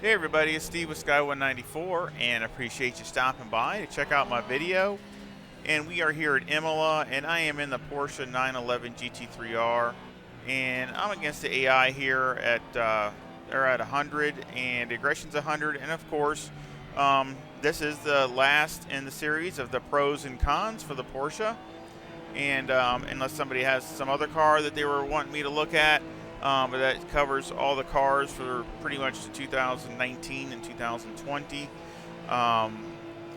Hey everybody, it's Steve with Sky194 and appreciate you stopping by to check out my video. And we are here at Imola and I am in the Porsche 911 GT3R and I'm against the AI here at they're at 100 and aggression's 100, and of course this is the last in the series of the pros and cons for the Porsche. And unless somebody has some other car that they were wanting me to look at, but that covers all the cars for pretty much the 2019 and 2020. Well,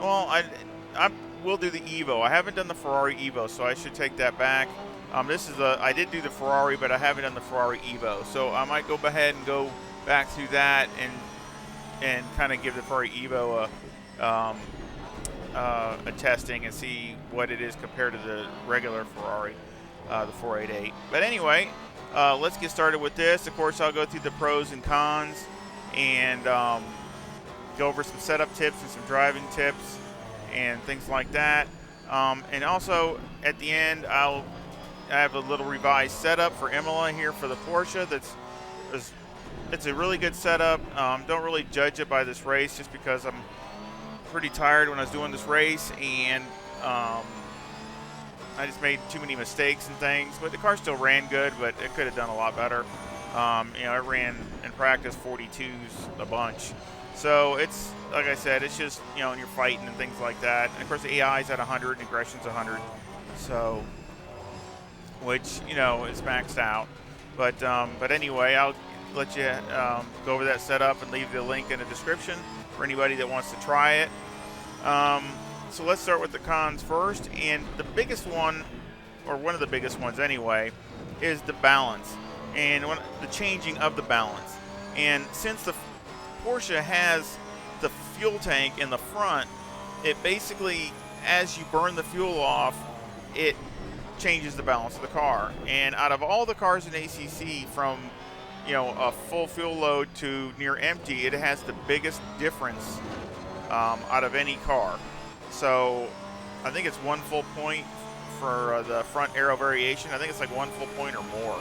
I will do the Evo. I haven't done the Ferrari Evo, so I should take that back. I did do the Ferrari, but I haven't done the Ferrari Evo, so I might go ahead and go back through that and kind of give the Ferrari Evo a testing and see what it is compared to the regular Ferrari, the 488. But anyway, let's get started with this. Of course, I'll go through the pros and cons and go over some setup tips and some driving tips and things like that. And also at the end, I have a little revised setup for Imola here for the Porsche. It's a really good setup. Don't really judge it by this race, just because I'm pretty tired when I was doing this race, and I just made too many mistakes and things. But the car still ran good, but it could have done a lot better. It ran in practice 42s a bunch. So it's, like I said, it's just, when you're fighting and things like that. And of course the AI's at 100 and aggression's 100. So, which, is maxed out. But anyway, I'll let you go over that setup and leave the link in the description for anybody that wants to try it. So let's start with the cons first, and the biggest one, or one of the biggest ones anyway, is the balance and the changing of the balance. And since the Porsche has the fuel tank in the front, it basically, as you burn the fuel off, it changes the balance of the car. And out of all the cars in ACC, from a full fuel load to near empty, it has the biggest difference out of any car. So I think it's 1 full point for the front aero variation. I think it's like 1 full point or more.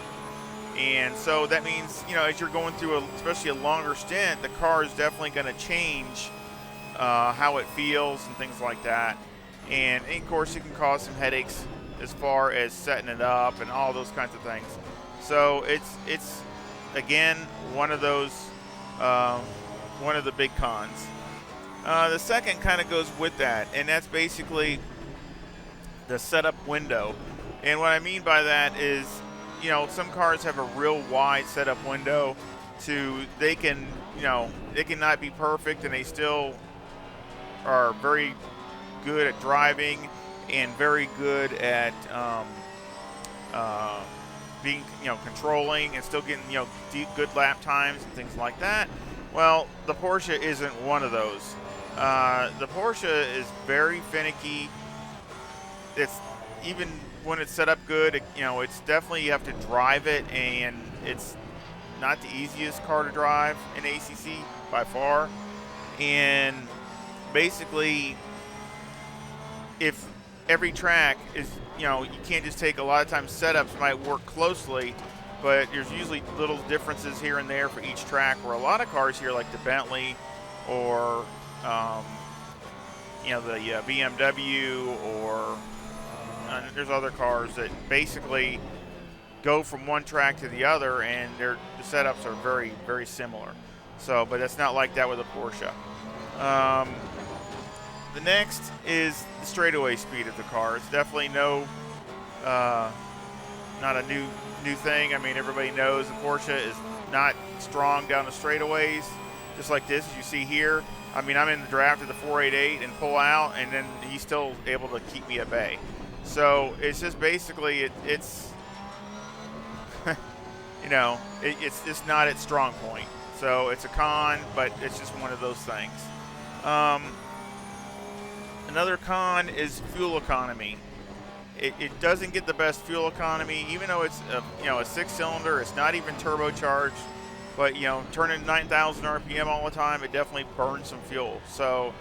And so that means, as you're going through especially a longer stint, the car is definitely going to change how it feels and things like that. And of course it can cause some headaches as far as setting it up and all those kinds of things. So it's again, one of those, one of the big cons. The second kind of goes with that, and that's basically the setup window. And what I mean by that is, some cars have a real wide setup window. They can not be perfect, and they still are very good at driving and very good at being, controlling and still getting, good lap times and things like that. Well, the Porsche isn't one of those. The Porsche is very finicky. It's, even when it's set up good, it's definitely, you have to drive it, and it's not the easiest car to drive in ACC by far. And basically, if every track is, you can't just take, a lot of times setups might work closely, but there's usually little differences here and there for each track, where a lot of cars here, like the Bentley or the BMW, or there's other cars that basically go from one track to the other, and the setups are very, very similar. So, but it's not like that with a Porsche. The next is the straightaway speed of the car. It's definitely not a new thing. I mean, everybody knows the Porsche is not strong down the straightaways, just like this, as you see here. I mean, I'm in the draft of the 488 and pull out, and then he's still able to keep me at bay. So it's just basically, it's it's just not its strong point. So it's a con, but it's just one of those things. Another con is fuel economy. It doesn't get the best fuel economy, even though it's a 6-cylinder. It's not even turbocharged, but turning 9,000 RPM all the time, it definitely burns some fuel. So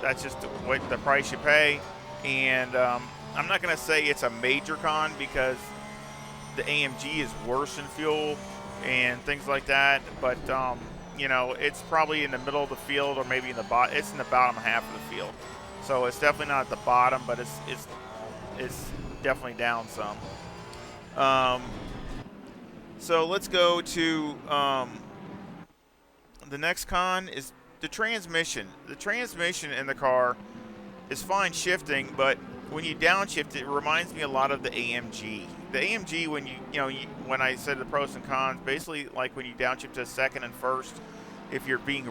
that's just the price you pay. And I'm not going to say it's a major con, because the AMG is worse in fuel and things like that. But you know, it's probably in the middle of the field or maybe in the bottom. It's in the bottom half of the field, so it's definitely not at the bottom, but it's definitely down some. Um, so let's go to the next con is the transmission. The transmission in the car is fine shifting, but when you downshift, it reminds me a lot of the AMG. The AMG, when when I said the pros and cons, basically like when you downshift to second and first, if you're being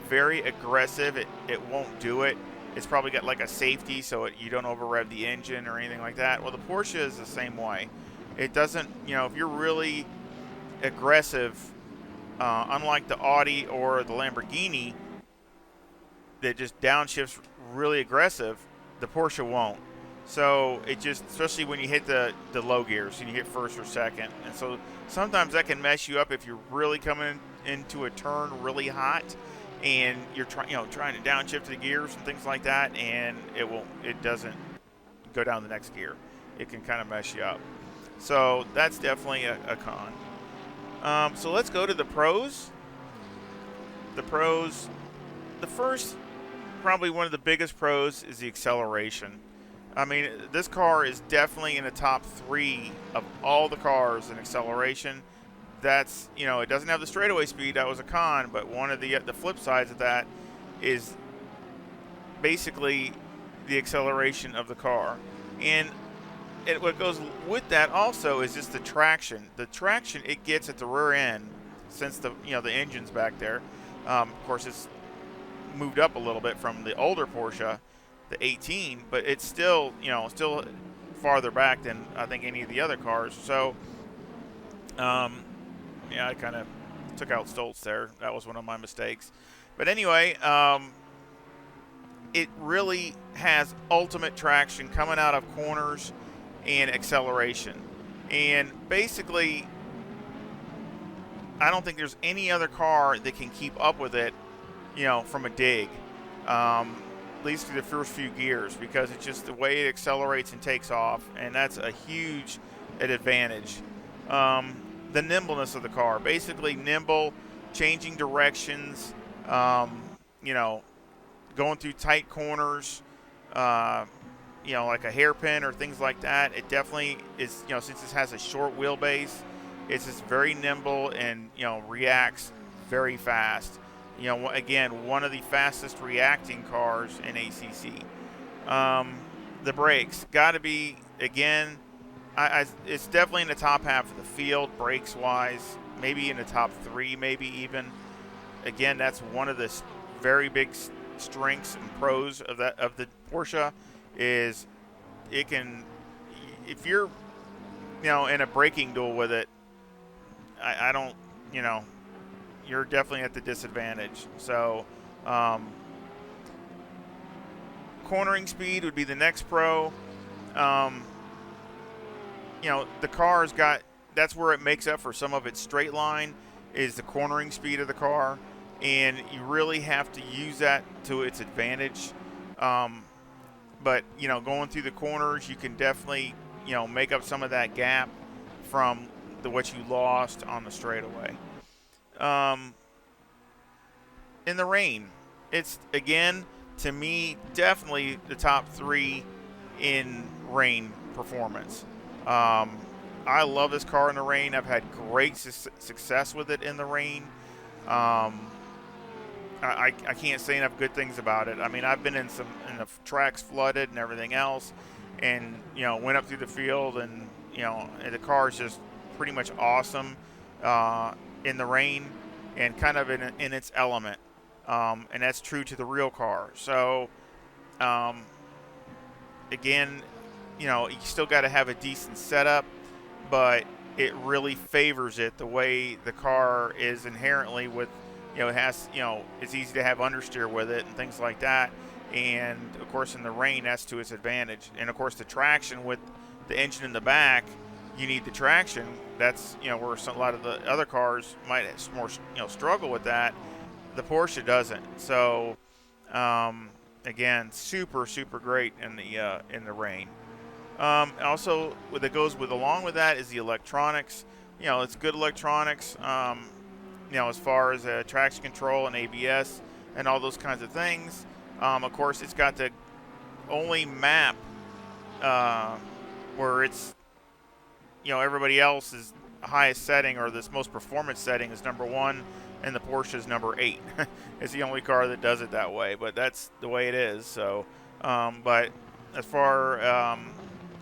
very aggressive, it won't do it. It's probably got like a safety so you don't over rev the engine or anything like that. Well, the Porsche is the same way. It doesn't, if you're really aggressive, unlike the Audi or the Lamborghini that just downshifts really aggressive, the Porsche won't. So it just, especially when you hit the low gears and you hit first or second, and so sometimes that can mess you up if you're really coming into a turn really hot, and you're trying to downshift the gears and things like that, and it doesn't go down the next gear. It can kind of mess you up. So that's definitely a con. So let's go to the pros. The pros. The first, probably one of the biggest pros, is the acceleration. I mean, this car is definitely in the top 3 of all the cars in acceleration. That's, it doesn't have the straightaway speed. That was a con, but one of the flip sides of that is basically the acceleration of the car. And what goes with that also is just the traction. The traction it gets at the rear end, since the engine's back there. Of course, it's moved up a little bit from the older Porsche, the 18, but it's still farther back than I think any of the other cars. So I kind of took out Stoltz there. That was one of my mistakes. But anyway, it really has ultimate traction coming out of corners and acceleration. And basically, I don't think there's any other car that can keep up with it, from a dig. At least through the first few gears, because it's just the way it accelerates and takes off, and that's a huge advantage. The nimbleness of the car, basically nimble, changing directions, going through tight corners, like a hairpin or things like that. It definitely is, since this has a short wheelbase, it's just very nimble and, reacts very fast. Again, one of the fastest reacting cars in ACC. The brakes got to be, again, it's definitely in the top half of the field brakes wise, maybe in the top 3, maybe even. Again, that's one of the very big strengths and pros of the Porsche is it can, if you're in a braking duel with it, I don't, you're definitely at the disadvantage. So cornering speed would be the next pro. The car's got, that's where it makes up for some of its straight line, is the cornering speed of the car, and you really have to use that to its advantage. But going through the corners, you can definitely make up some of that gap from what you lost on the straightaway. In the rain, it's, again, to me, definitely the top 3 in rain performance. I love this car in the rain. I've had great success with it in the rain. I can't say enough good things about it. I mean, I've been in the tracks flooded and everything else, and went up through the field, and the car is just pretty much awesome in the rain and kind of in its element, and that's true to the real car. So again, you still got to have a decent setup, but it really favors it the way the car is inherently with, it has, it's easy to have understeer with it and things like that. And of course, in the rain, that's to its advantage. And of course, the traction with the engine in the back, you need the traction. That's, where a lot of the other cars might more, struggle with that. The Porsche doesn't. So, again, super, super great in the rain. Also, what that goes along with that is the electronics. It's good electronics. as far as traction control and ABS and all those kinds of things. Of course, it's got the only map uh, where it's, everybody else's highest setting or this most performance setting is number 1, and the Porsche is number 8. It's the only car that does it that way, but that's the way it is. So, but as far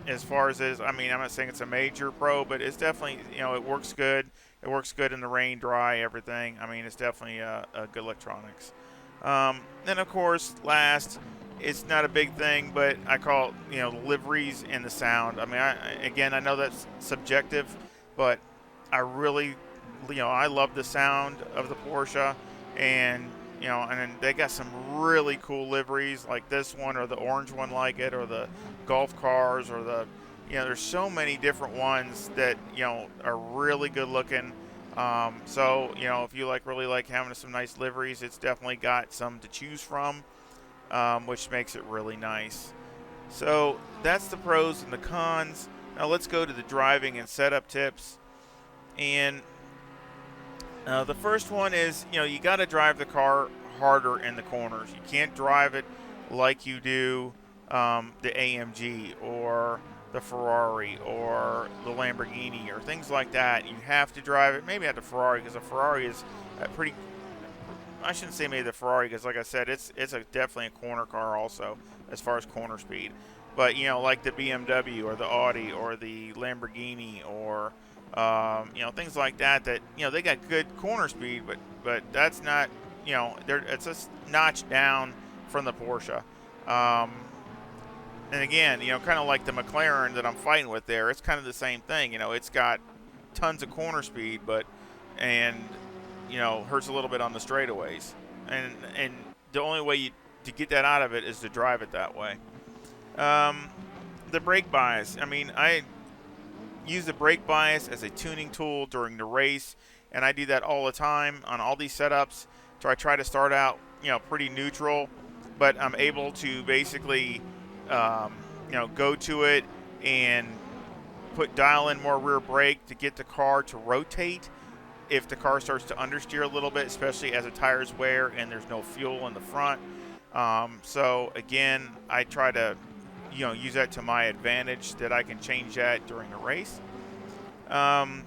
as it is, I mean, I'm not saying it's a major pro, but it's definitely, it works good. It works good in the rain, dry, everything. I mean, it's definitely a good electronics. Then, of course, last, it's not a big thing, but I call it, the liveries and the sound. I mean, I know that's subjective, but I really, I love the sound of the Porsche, and and then they got some really cool liveries like this one, or the orange one like it, or the golf cars, or the, there's so many different ones that are really good looking. So if you really like having some nice liveries, it's definitely got some to choose from, which makes it really nice. So that's the pros and the cons. Now let's go to the driving and setup tips. And the first one is, you got to drive the car harder in the corners. You can't drive it like you do the AMG or the Ferrari or the Lamborghini or things like that. You have to drive it maybe at the Ferrari, because the Ferrari is a pretty, I shouldn't say maybe the Ferrari, because like I said, it's definitely a corner car also as far as corner speed. But like the BMW or the Audi or the Lamborghini or things like that, they got good corner speed, but that's not, it's a notch down from the Porsche. And again, kind of like the McLaren that I'm fighting with there, it's kind of the same thing. It's got tons of corner speed, and hurts a little bit on the straightaways. And the only way to get that out of it is to drive it that way. The brake bias. I mean, I use the brake bias as a tuning tool during the race, and I do that all the time on all these setups. So I try to start out, pretty neutral, but I'm able to basically, go to it and dial in more rear brake to get the car to rotate if the car starts to understeer a little bit, especially as the tires wear and there's no fuel in the front. So again, I try to use that to my advantage, that I can change that during the race. Of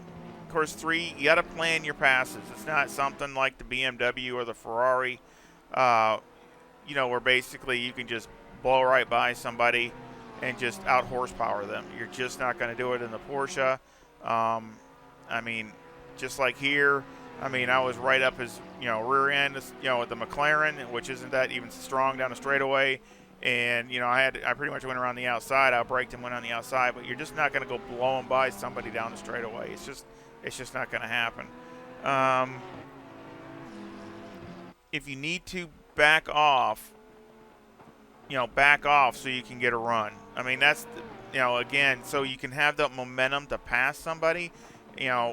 course, 3, you got to plan your passes. It's not something like the BMW or the Ferrari, where basically you can just blow right by somebody and just out horsepower them. You're just not going to do it in the Porsche. I mean, just like here, I mean, I was right up his, rear end, with the McLaren, which isn't that even strong down the straightaway. And, I pretty much went around the outside. I braked and went on the outside, but you're just not going to go blowing by somebody down the straightaway. It's just not going to happen. If you need to back off so you can get a run. I mean, that's, again, so you can have that momentum to pass somebody,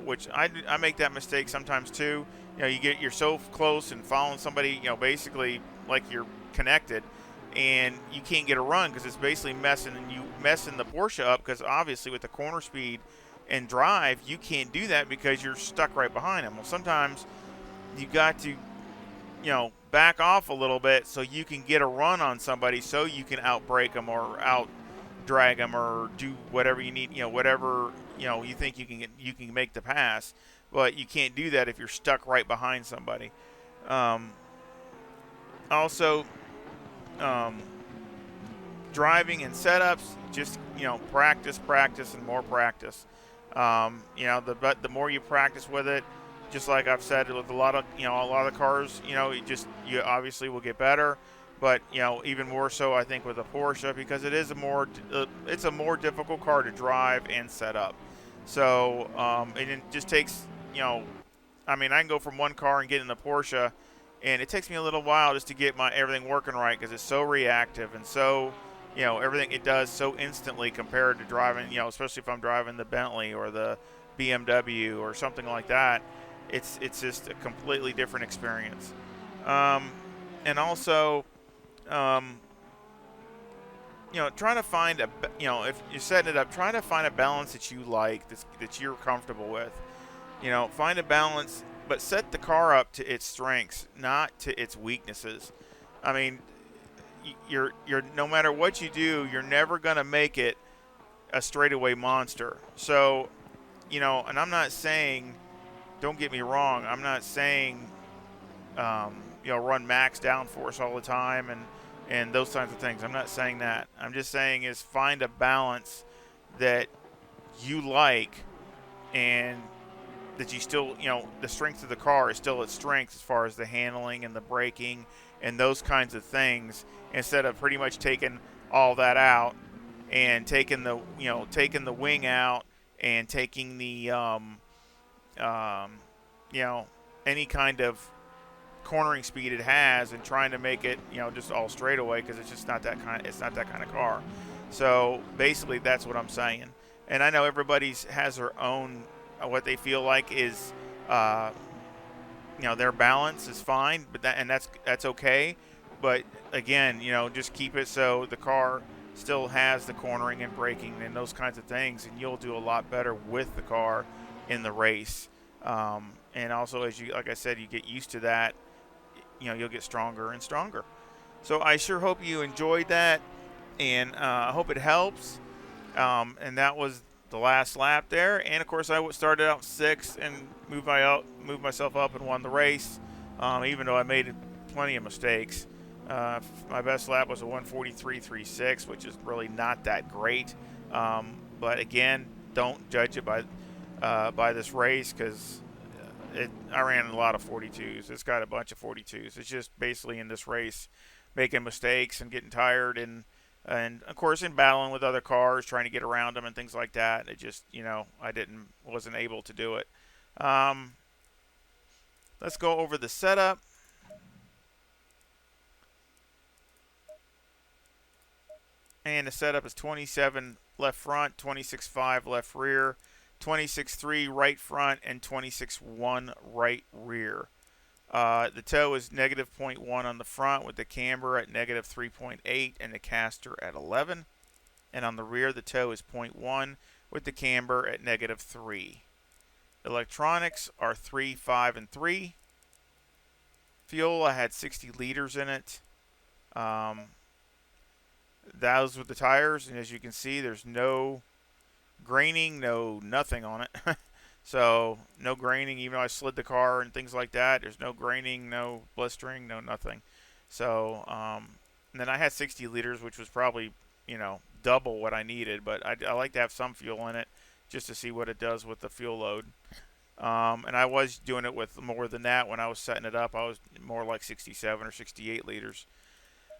which I make that mistake sometimes too. You're so close and following somebody, basically like you're connected, and you can't get a run because it's basically messing the Porsche up, because obviously with the corner speed and drive, you can't do that because you're stuck right behind them. Well, sometimes you got to, back off a little bit so you can get a run on somebody, so you can outbrake them or out drag them or do whatever you need, whatever you think you can make the pass, but you can't do that if you're stuck right behind somebody. Also, driving and setups, just practice and more practice. The more you practice with it, just like I've said with a lot of cars, you obviously will get better, but even more so I think with a Porsche, because it's a more difficult car to drive and set up. So and it just takes, I mean, I can go from one car and get in the Porsche, and it takes me a little while just to get everything working right, because it's so reactive and so, everything it does so instantly compared to driving, especially if I'm driving the Bentley or the BMW or something like that. It's just a completely different experience. And also, trying to find if you're setting it up, trying to find a balance that you like, that you're comfortable with. Find a balance but set the car up to its strengths, not to its weaknesses. I mean, you're no matter what you do, you're never going to make it a straightaway monster. So, and I'm not saying, don't get me wrong, I'm not saying, run max downforce all the time and those kinds of things. I'm not saying that. I'm just saying is find a balance that you like and that you still, the strength of the car is still its strength as far as the handling and the braking and those kinds of things, instead of pretty much taking all that out and taking the wing out and taking the um, you know any kind of cornering speed it has and trying to make it just all straightaway, because it's just not that kind. It's not that kind of car. So basically, that's what I'm saying. And I know everybody's has their own what they feel like is uh, their balance is fine, but that's okay. But again, just keep it so the car still has the cornering and braking and those kinds of things, and you'll do a lot better with the car in the race. And also, as you like I said, you get used to that, you'll get stronger and stronger. So I sure hope you enjoyed that, and I hope it helps. And that was the last lap there. And of course, I started out sixth and moved myself up and won the race, even though I made plenty of mistakes. My best lap was a 1:43.36, which is really not that great. But again, don't judge it by this race, because I ran a lot of 42s. It's got a bunch of 42s. It's just basically in this race making mistakes and getting tired, and of course in battling with other cars, trying to get around them and things like that. It just, I wasn't able to do it. Let's go over the setup. And the setup is 27 left front, 26.5 left rear, 26.3 right front, and 26.1 right rear. The toe is negative 0.1 on the front, with the camber at negative 3.8 and the caster at 11. And on the rear, the toe is 0.1 with the camber at negative 3. Electronics are 3, 5, and 3. Fuel, I had 60 liters in it. Those with the tires, and as you can see, there's no graining, no nothing on it. So no graining, even though I slid the car and things like that. There's no graining, no blistering, no nothing. So and then I had 60 liters, which was probably double what I needed, but I like to have some fuel in it just to see what it does with the fuel load. And I was doing it with more than that when I was setting it up. I was more like 67 or 68 liters.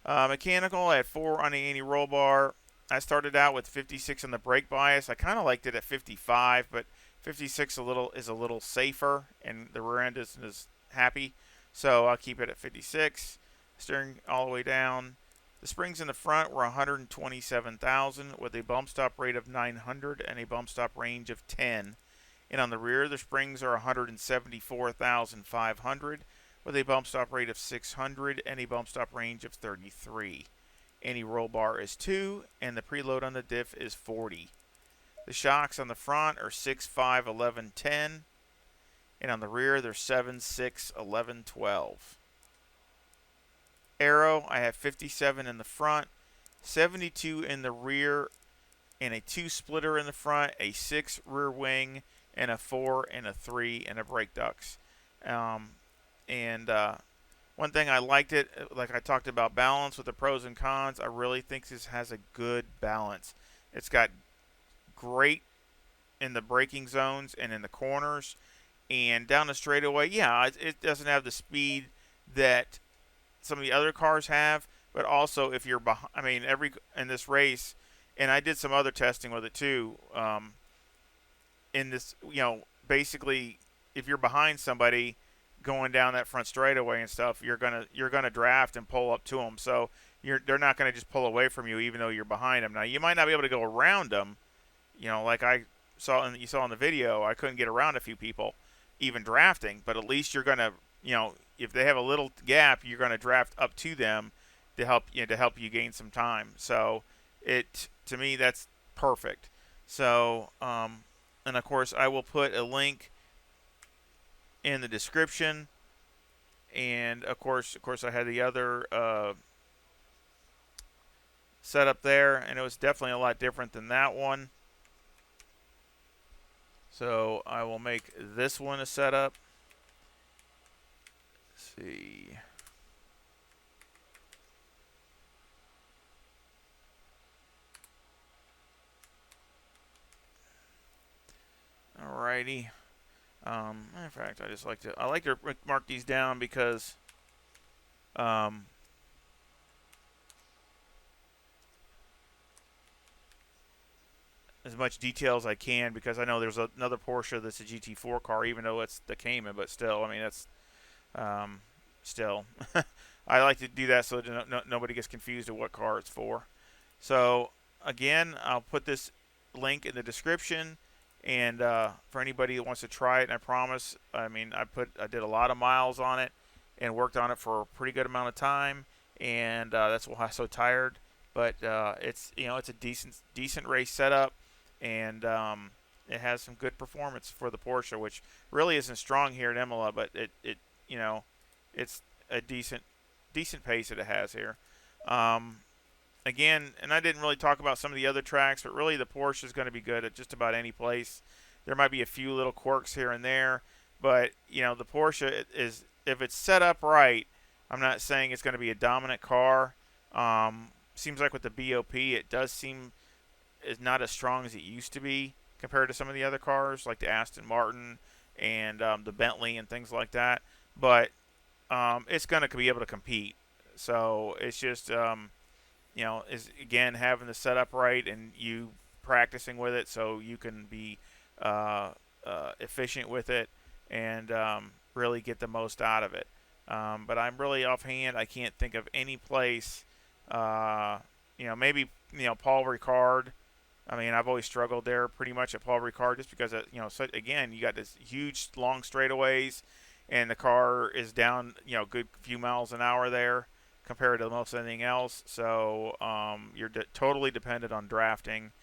Mechanical, I had 4 on the anti-roll bar. I started out with 56 on the brake bias. I kind of liked it at 55, but 56 is a little safer, and the rear end isn't as happy, so I'll keep it at 56. Steering all the way down. The springs in the front were 127,000 with a bump stop rate of 900 and a bump stop range of 10. And on the rear, the springs are 174,500 with a bump stop rate of 600 and a bump stop range of 33. Anti-roll bar is 2, and the preload on the diff is 40. The shocks on the front are 6, 5, 11, 10, and on the rear they're 7, 6, 11, 12. Aero, I have 57 in the front, 72 in the rear, and a 2 splitter in the front, a 6 rear wing, and a 4 and a 3 and a brake ducts. One thing I liked it, like I talked about balance with the pros and cons, I really think this has a good balance. It's got great in the braking zones and in the corners, and down the straightaway, yeah, it doesn't have the speed that some of the other cars have, but also if you're behind, in this race, and I did some other testing with it too, in this, basically if you're behind somebody going down that front straightaway and stuff, you're gonna draft and pull up to them. So they're not gonna just pull away from you even though you're behind them. Now you might not be able to go around them, like you saw in the video. I couldn't get around a few people, even drafting. But at least you're gonna, if they have a little gap, you're gonna draft up to them to help you gain some time. So to me that's perfect. So and of course I will put a link in the description. And of course, I had the other setup there, and it was definitely a lot different than that one. So I will make this one a setup. Let's see. Alrighty. In fact, I like to mark these down because um, as much detail as I can, because I know there's another Porsche that's a GT4 car, even though it's the Cayman, but still, I mean, that's um, still. I like to do that so that nobody gets confused of what car it's for. So again, I'll put this link in the description, and for anybody that wants to try it, and I promise, I mean, I did a lot of miles on it and worked on it for a pretty good amount of time, and that's why I'm so tired. But it's a decent race setup, and it has some good performance for the Porsche, which really isn't strong here at Imola, but it you know it's a decent pace that it has here. Um, Again, and I didn't really talk about some of the other tracks, but really the Porsche is going to be good at just about any place. There might be a few little quirks here and there, but the Porsche is, if it's set up right. I'm not saying it's going to be a dominant car. Seems like with the BOP, it does seem is not as strong as it used to be compared to some of the other cars, like the Aston Martin and the Bentley and things like that. But it's going to be able to compete. So it's just is again having the setup right and you practicing with it so you can be efficient with it and really get the most out of it. But I'm really offhand. I can't think of any place. Maybe Paul Ricard. I mean, I've always struggled there pretty much at Paul Ricard just because so again, you got this huge long straightaways, and the car is down good few miles an hour there compared to most anything else. So you're totally dependent on drafting.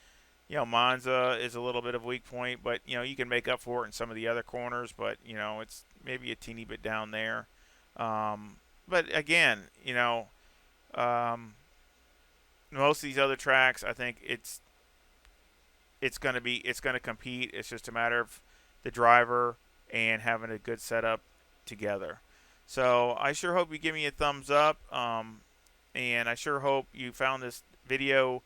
Monza is a little bit of a weak point, but you can make up for it in some of the other corners. But it's maybe a teeny bit down there. But again, um, most of these other tracks, I think it's going to compete. It's just a matter of the driver and having a good setup together. So I sure hope you give me a thumbs up, and I sure hope you found this video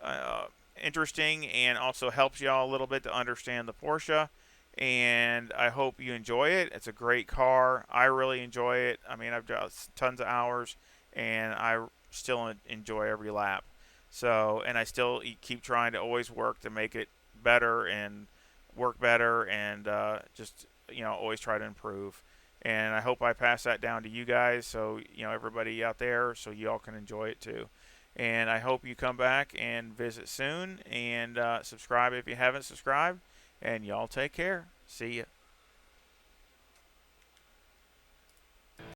uh, interesting and also helps y'all a little bit to understand the Porsche. And I hope you enjoy it. It's a great car. I really enjoy it. I mean, I've got tons of hours, and I still enjoy every lap. So, and I still keep trying to always work to make it better and work better, and just always try to improve. And I hope I pass that down to you guys, so everybody out there, so you all can enjoy it too. And I hope you come back and visit soon, and subscribe if you haven't subscribed. And y'all take care. See ya.